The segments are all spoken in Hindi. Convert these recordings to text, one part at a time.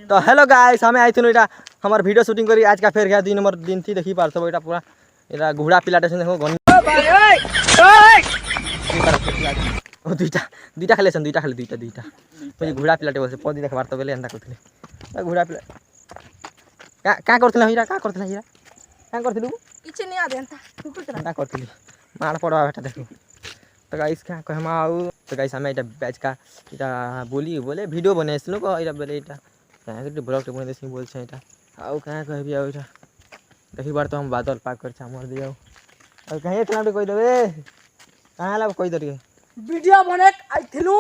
तो हेलो गाइस हमें आई थी हमार वीडियो शूटिंग करी आज का फेर गया 2 नंबर दिन थी देखी पार सब पूरा एटा घोड़ा पिला स्टेशन देखो दुईटा दुईटा खाली दुईटा खाली दुईटा मुझे घोड़ा पिलाटे बोलते पदी देखबार तो बेले एंता करथिले घोड़ा पिला का करथिले हीरा का करथिले हीरा का करथिलु किछ नहीं आ देंता का करथिली मार पड़वा बेटा देखो तो गाइस क्या कहम आउ तो गाइस हमें एटा बैच का एटा बोले वीडियो बनेसिलु को एटा बेले एटा कहाँ के ब्लॉग टे बने देसी बोल छ एटा आउ कहाँ कहबी आउ एटा देखी बार तो हम बादल पाक कर छ मर दियो और कहीं इतना कोई देबे कहाँ ला कोई दरिए वीडियो बने आइथिलु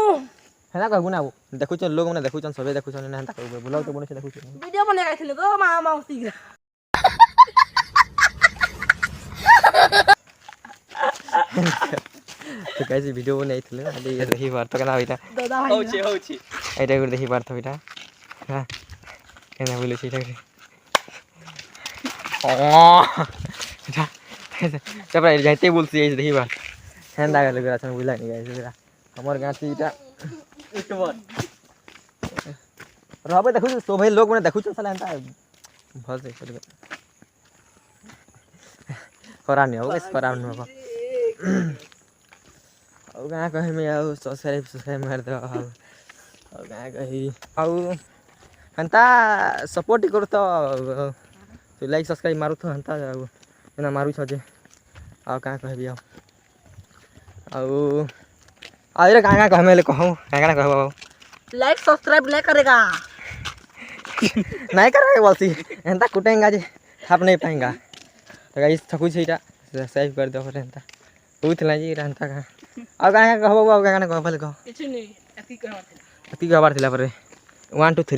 हेना कहबु ना देखु छ लोग माने देखु छ सबे देखु छ ना हेता कहबे ब्लॉग टे बने छ देखु छ वीडियो बने आइथिलु गो मामा मौसी गे तो कैसे वीडियो बने आइथिलु अरे ये देखी बार तो केना होइता दादा होछि एटा गुड देखी बार तो बेटा हां केना बोले छी रे ओ तब जाते बोलसी ऐसे देखी बार हेंदा गले गरा छ बुझला नहीं गाइस हमर गाछी इटा रहबे देखु तो भाई लोग माने देखु छ साला हेंता भल से चल करा नहीं हो इस करा नहीं हो और कहाँ कहीं में आओ सब्सक्राइब मार दो और कहाँ कहीं आओ हंता सपोर्ट करो तो लाइक सब्सक्राइब मारू तो हंता ना मारू छे और कहाँ कह भी आओ अरे कहाँ कह मैं कहूँ कहाँ कह लाइक सब्सक्राइब नहीं करेगा नहीं करेगा बोलती हंता कुटेंगा जी छाप नहीं पाएंगा तो गाइस थकू छे सब्सक्राइब कर दो हंता पूछ ला जी हंता कहाँ और कहाँ कहबो कहाँ कह भले कह किछ नहीं एती कहबार एती कहबार थिला पर 1 2 3